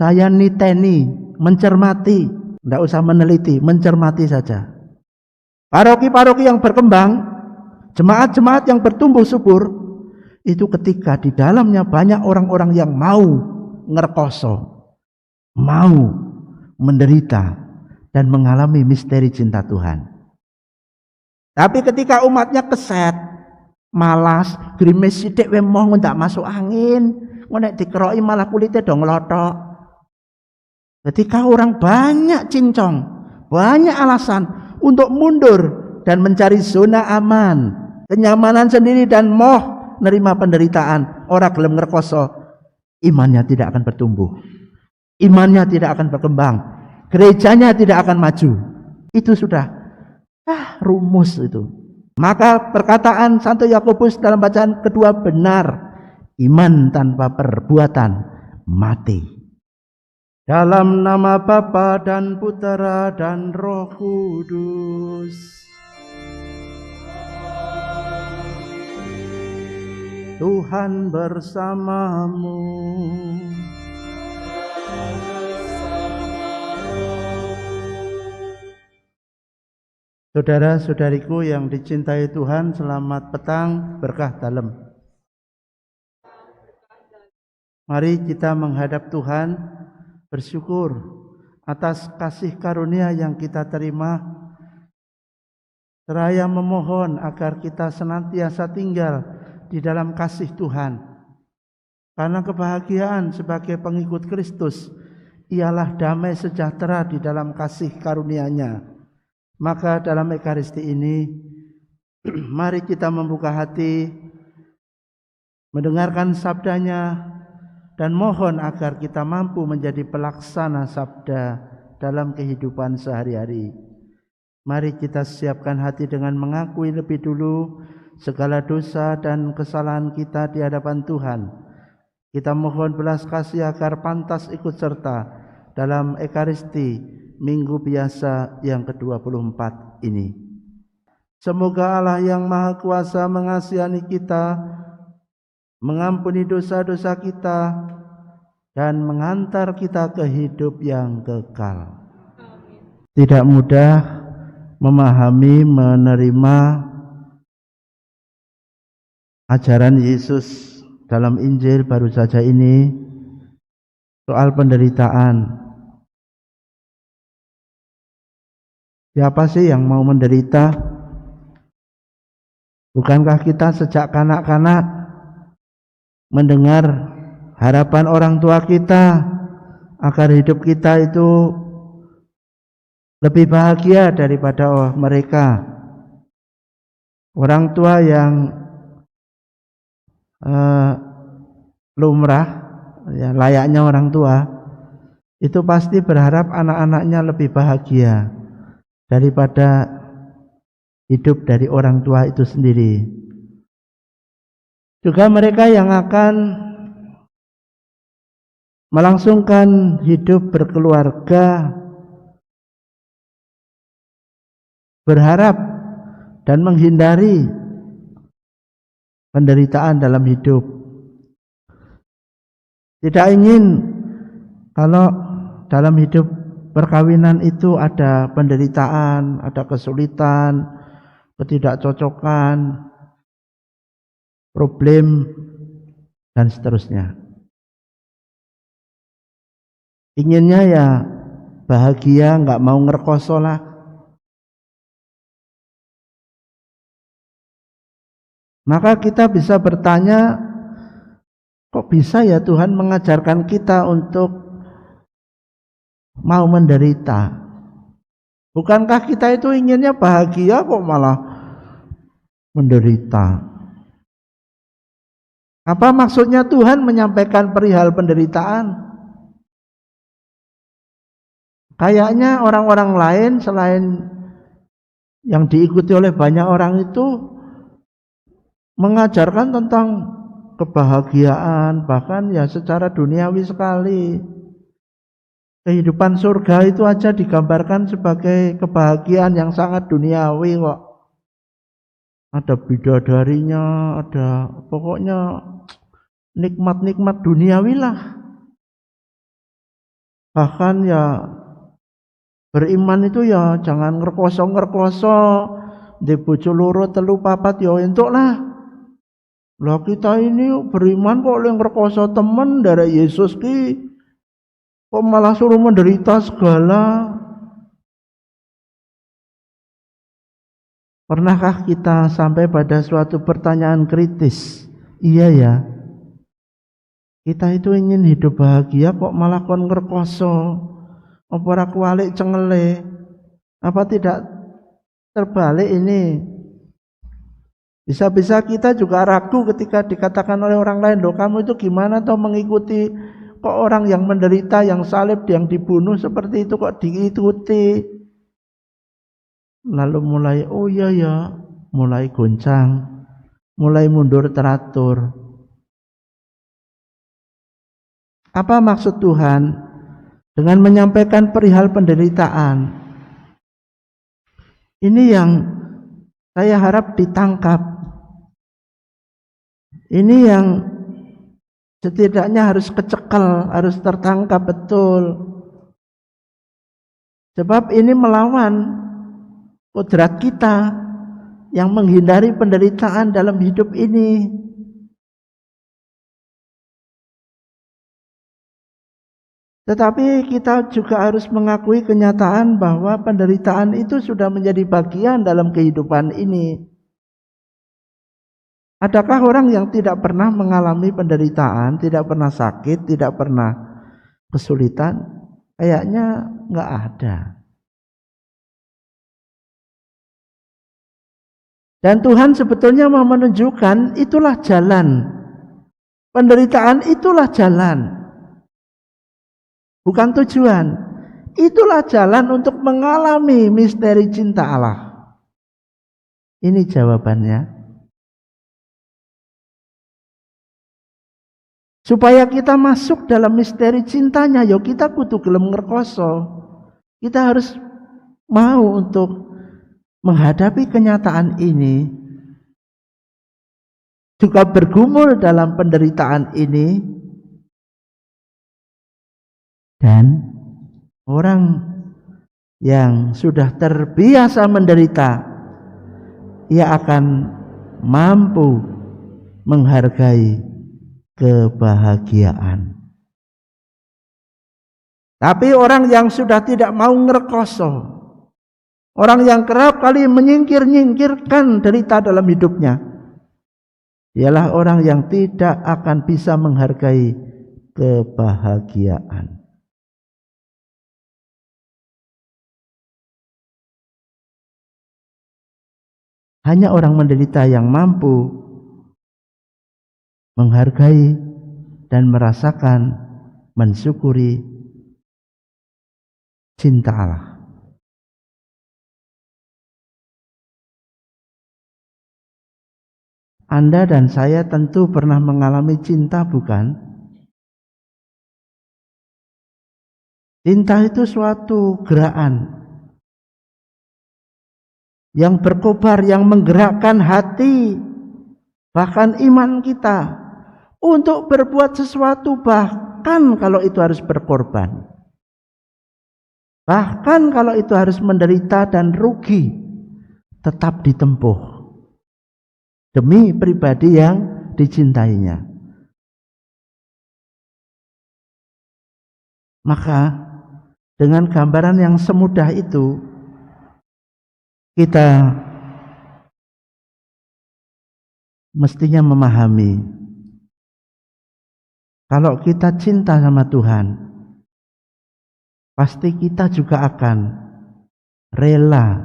Saya niteni, mencermati, tidak usah meneliti, mencermati saja. Paroki-paroki yang berkembang, jemaat-jemaat yang bertumbuh subur, itu ketika di dalamnya banyak orang-orang yang mau ngerkoso, mau menderita dan mengalami misteri cinta Tuhan. Tapi ketika umatnya keset, malas, grimis sithik wae moh ndak masuk angin, nek dikeroki malah kulitnya dong ngelotok. Ketika orang banyak cincong, banyak alasan untuk mundur dan mencari zona aman, kenyamanan sendiri dan moh nerima penderitaan, orang gelem ngerkoso, imannya tidak akan bertumbuh. Imannya tidak akan berkembang. Gerejanya tidak akan maju. Itu sudah rumus itu. Maka perkataan Santo Yakobus dalam bacaan kedua benar. Iman tanpa perbuatan mati. Dalam nama Bapa dan Putera dan Roh Kudus. Tuhan bersamamu. Saudara-saudariku yang dicintai Tuhan, selamat petang, berkah dalam. Mari kita menghadap Tuhan, bersyukur atas kasih karunia yang kita terima, seraya memohon agar kita senantiasa tinggal di dalam kasih Tuhan. Karena kebahagiaan sebagai pengikut Kristus ialah damai sejahtera di dalam kasih karunia-Nya. Maka dalam Ekaristi ini, mari kita membuka hati, mendengarkan sabdanya, dan mohon agar kita mampu menjadi pelaksana sabda dalam kehidupan sehari-hari. Mari kita siapkan hati dengan mengakui lebih dulu segala dosa dan kesalahan kita di hadapan Tuhan. Kita mohon belas kasih agar pantas ikut serta dalam Ekaristi Minggu biasa yang ke-24 ini. Semoga Allah yang Maha Kuasa mengasihani kita, mengampuni dosa-dosa kita, dan mengantar kita ke hidup yang kekal. Tidak mudah memahami, menerima ajaran Yesus dalam Injil baru saja ini soal penderitaan. Siapa sih yang mau menderita? Bukankah kita sejak kanak-kanak mendengar harapan orang tua kita agar hidup kita itu lebih bahagia daripada mereka? Orang tua yang lumrah, ya, layaknya orang tua, itu pasti berharap anak-anaknya lebih bahagia daripada hidup dari orang tua itu sendiri. Juga mereka yang akan melangsungkan hidup berkeluarga berharap dan menghindari penderitaan dalam hidup. Tidak ingin kalau dalam hidup perkawinan itu ada penderitaan, ada kesulitan, ketidakcocokan, problem, dan seterusnya. Inginnya ya bahagia, nggak mau ngerkoso lah. Maka kita bisa bertanya, kok bisa ya Tuhan mengajarkan kita untuk mau menderita? Bukankah kita itu inginnya bahagia kok malah menderita? Apa maksudnya Tuhan menyampaikan perihal penderitaan? Kayaknya orang-orang lain selain yang diikuti oleh banyak orang itu mengajarkan tentang kebahagiaan, bahkan ya secara duniawi sekali. Kehidupan surga itu aja digambarkan sebagai kebahagiaan yang sangat duniawi kok. Ada bidadarinya, ada pokoknya nikmat-nikmat duniawi lah. Bahkan ya beriman itu ya jangan ngerkoso-ngerkoso, di bojo loro telu papat ya entuk lah. Lah kita ini beriman kok oleh ngerkoso temen dari Yesus ki kok malah suruh menderita segala. Pernahkah kita sampai pada suatu pertanyaan kritis? Iya ya, kita itu ingin hidup bahagia kok malah kon ngerkoso. Apa ora kualik cengele? Apa tidak terbalik ini? Bisa-bisa kita juga ragu ketika dikatakan oleh orang lain, loh kamu itu gimana toh mengikuti kok orang yang menderita, yang salib, yang dibunuh seperti itu kok diikuti. Lalu mulai, oh iya ya, mulai goncang, mulai mundur teratur. Apa maksud Tuhan dengan menyampaikan perihal penderitaan? Ini yang saya harap ditangkap. Ini yang setidaknya harus kecekel, harus tertangkap betul. Sebab ini melawan kodrat kita yang menghindari penderitaan dalam hidup ini. Tetapi kita juga harus mengakui kenyataan bahwa penderitaan itu sudah menjadi bagian dalam kehidupan ini. Adakah orang yang tidak pernah mengalami penderitaan, tidak pernah sakit, tidak pernah kesulitan? Kayaknya nggak ada. Dan Tuhan sebetulnya mau menunjukkan itulah jalan. Penderitaan itulah jalan. Bukan tujuan. Itulah jalan untuk mengalami misteri cinta Allah. Ini jawabannya. Supaya kita masuk dalam misteri cintanya, ya kita kudu gelem ngerkoso. Kita harus mau untuk menghadapi kenyataan ini, juga bergumul dalam penderitaan ini, dan orang yang sudah terbiasa menderita, ia akan mampu menghargai kebahagiaan. Tapi orang yang sudah tidak mau ngerkoso, orang yang kerap kali menyingkirkan derita dalam hidupnya, ialah orang yang tidak akan bisa menghargai kebahagiaan. Hanya orang menderita yang mampu menghargai dan merasakan, mensyukuri cinta Allah. Anda dan saya tentu pernah mengalami cinta, bukan? Cinta itu suatu gerakan yang berkobar, yang menggerakkan hati, bahkan iman kita untuk berbuat sesuatu, bahkan kalau itu harus berkorban, bahkan kalau itu harus menderita dan rugi, tetap ditempuh demi pribadi yang dicintainya. Maka dengan gambaran yang semudah itu, kita mestinya memahami kalau kita cinta sama Tuhan, pasti kita juga akan rela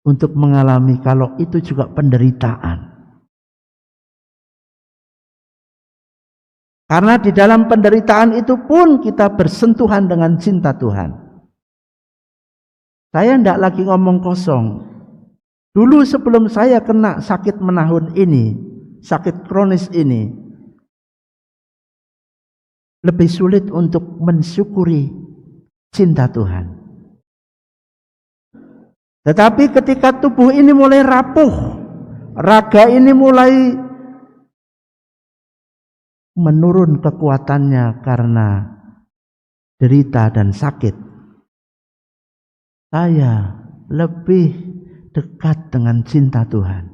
untuk mengalami kalau itu juga penderitaan. Karena di dalam penderitaan itu pun kita bersentuhan dengan cinta Tuhan. Saya tidak lagi ngomong kosong. Dulu sebelum saya kena sakit menahun ini, sakit kronis ini, lebih sulit untuk mensyukuri cinta Tuhan. Tetapi ketika tubuh ini mulai rapuh, raga ini mulai menurun kekuatannya karena derita dan sakit, saya lebih dekat dengan cinta Tuhan.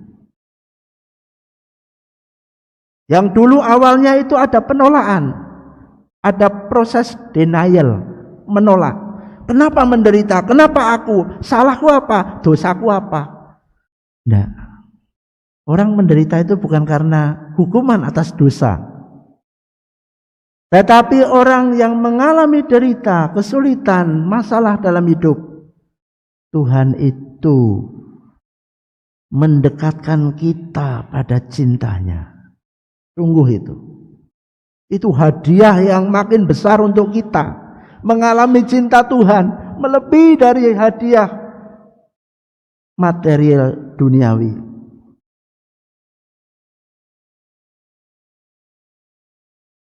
Yang dulu awalnya itu ada penolakan, ada proses denial, menolak. Kenapa menderita? Kenapa aku? Salahku apa? Dosaku apa? Nah, orang menderita itu bukan karena hukuman atas dosa. Tetapi orang yang mengalami derita, kesulitan, masalah dalam hidup, Tuhan itu mendekatkan kita pada cintanya. Sungguh itu. Itu hadiah yang makin besar untuk kita. Mengalami cinta Tuhan melebihi dari hadiah material duniawi.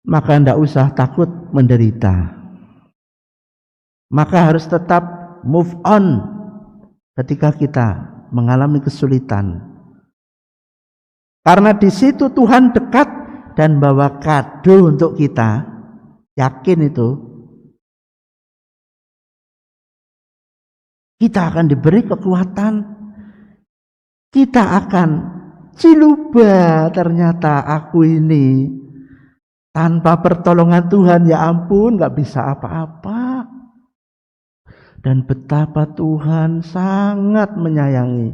Maka tidak usah takut menderita. Maka harus tetap move on ketika kita mengalami kesulitan. Karena di situ Tuhan dekat dan bawa kado untuk kita. Yakin itu. Kita akan diberi kekuatan. Kita akan ciluba, ternyata aku ini tanpa pertolongan Tuhan, ya ampun, gak bisa apa-apa. Dan betapa Tuhan sangat menyayangi.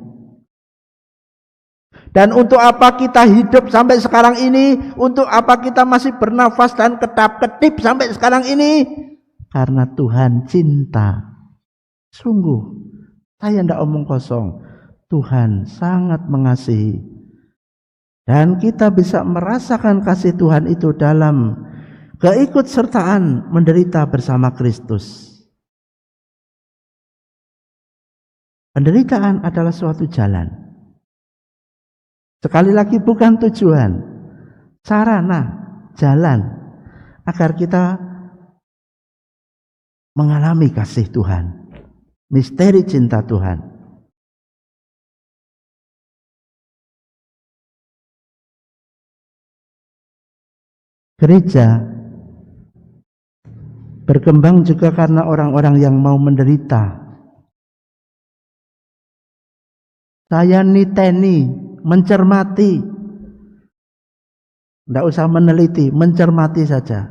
Dan untuk apa kita hidup sampai sekarang ini? Untuk apa kita masih bernafas dan kedap-kedip sampai sekarang ini? Karena Tuhan cinta. Sungguh, saya tidak omong kosong. Tuhan sangat mengasihi. Dan kita bisa merasakan kasih Tuhan itu dalam keikutsertaan menderita bersama Kristus. Penderitaan adalah suatu jalan. Sekali lagi bukan tujuan, sarana, jalan agar kita mengalami kasih Tuhan, misteri cinta Tuhan. Gereja berkembang juga karena orang-orang yang mau menderita. Saya niteni, mencermati. Tidak usah meneliti, mencermati saja.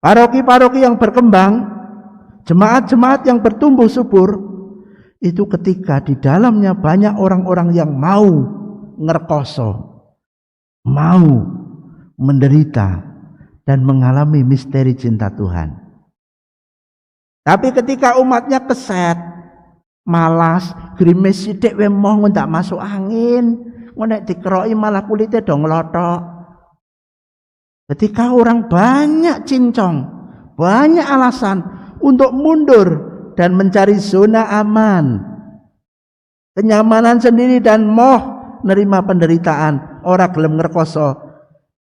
Paroki-paroki yang berkembang, jemaat-jemaat yang bertumbuh subur, itu ketika di dalamnya banyak orang-orang yang mau ngerkoso, mau menderita dan mengalami misteri cinta Tuhan. Tapi ketika umatnya keset, malas, grimis sithik we moh ndak masuk angin, nek dikeroki malah kulitnya dong lotok. Ketika orang banyak cincong, banyak alasan untuk mundur dan mencari zona aman, kenyamanan sendiri dan moh nerima penderitaan, ora gelem ngerkoso,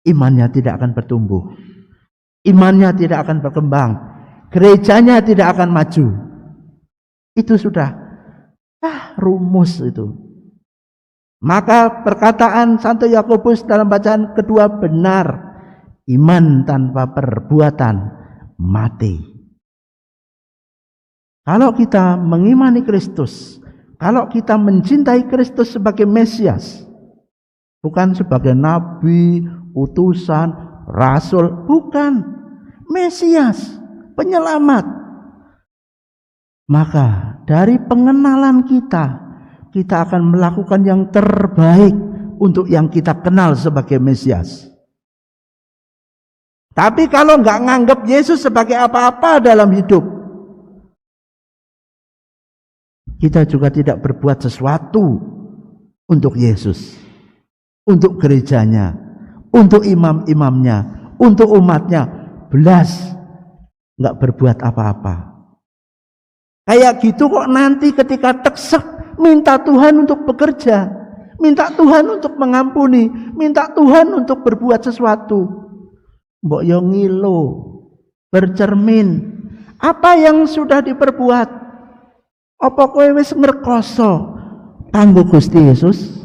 imannya tidak akan bertumbuh, imannya tidak akan berkembang, gerejanya tidak akan maju. Itu sudah rumus itu. Maka perkataan Santo Yakobus dalam bacaan kedua benar, iman tanpa perbuatan mati. Kalau kita mengimani Kristus, kalau kita mencintai Kristus sebagai Mesias, bukan sebagai nabi, utusan, rasul, bukan, Mesias, penyelamat. Maka dari pengenalan kita akan melakukan yang terbaik untuk yang kita kenal sebagai Mesias. Tapi kalau nggak nganggap Yesus sebagai apa-apa dalam hidup, kita juga tidak berbuat sesuatu untuk Yesus, untuk gerejanya, untuk imam-imamnya, untuk umatnya, belas nggak berbuat apa-apa. Kayak gitu kok nanti ketika teksek minta Tuhan untuk bekerja, minta Tuhan untuk mengampuni, minta Tuhan untuk berbuat sesuatu. Mbok yo ngilo, bercermin, apa yang sudah diperbuat? Apa kowe wis ngrekoso kanggo Gusti Yesus?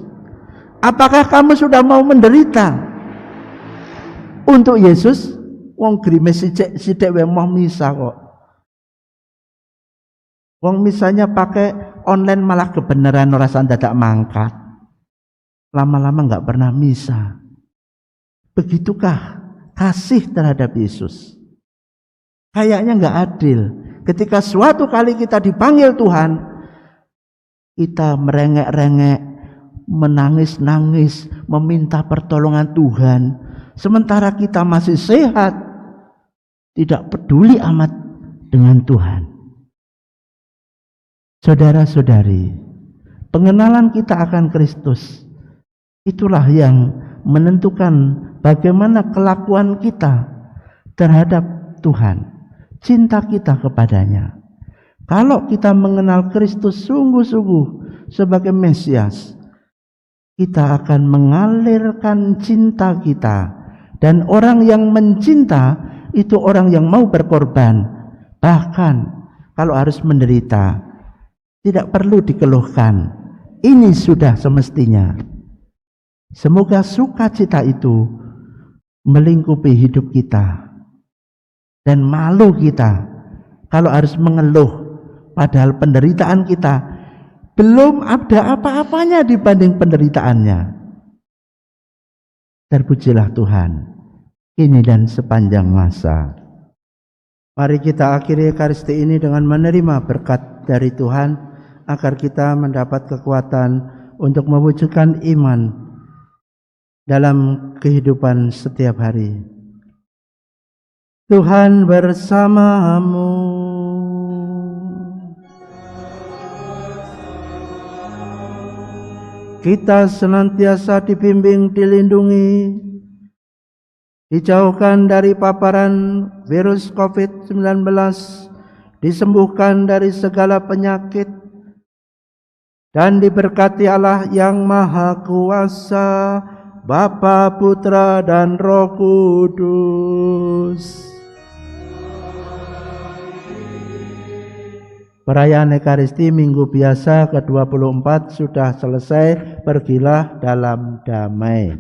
Apakah kamu sudah mau menderita untuk Yesus, Wong grimis sithik wae mau misa kok. Wong misanya pakai online malah kebenaran ora dadak mangkat. Lama-lama enggak pernah misa. Begitukah kasih terhadap Yesus? Kayaknya enggak adil. Ketika suatu kali kita dipanggil Tuhan, kita merengek-rengek, menangis-nangis, meminta pertolongan Tuhan. Sementara kita masih sehat, tidak peduli amat dengan Tuhan. Saudara-saudari, pengenalan kita akan Kristus, itulah yang menentukan bagaimana kelakuan kita terhadap Tuhan. Cinta kita kepadanya. Kalau kita mengenal Kristus sungguh-sungguh sebagai Mesias, kita akan mengalirkan cinta kita. Dan orang yang mencinta itu orang yang mau berkorban. Bahkan kalau harus menderita, tidak perlu dikeluhkan. Ini sudah semestinya. Semoga sukacita itu melingkupi hidup kita. Dan malu kita kalau harus mengeluh, padahal penderitaan kita belum ada apa-apanya dibanding penderitaannya. Terpujilah Tuhan, kini dan sepanjang masa. Mari kita akhiri Ekaristi ini dengan menerima berkat dari Tuhan, agar kita mendapat kekuatan untuk mewujudkan iman dalam kehidupan setiap hari. Tuhan bersamamu. Kita senantiasa dibimbing, dilindungi, dijauhkan dari paparan virus COVID-19, disembuhkan dari segala penyakit, dan diberkati Allah yang Maha Kuasa, Bapa, Putra, dan Roh Kudus. Perayaan Ekaristi Minggu Biasa ke-24 sudah selesai. Pergilah dalam damai.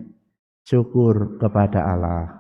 Syukur kepada Allah.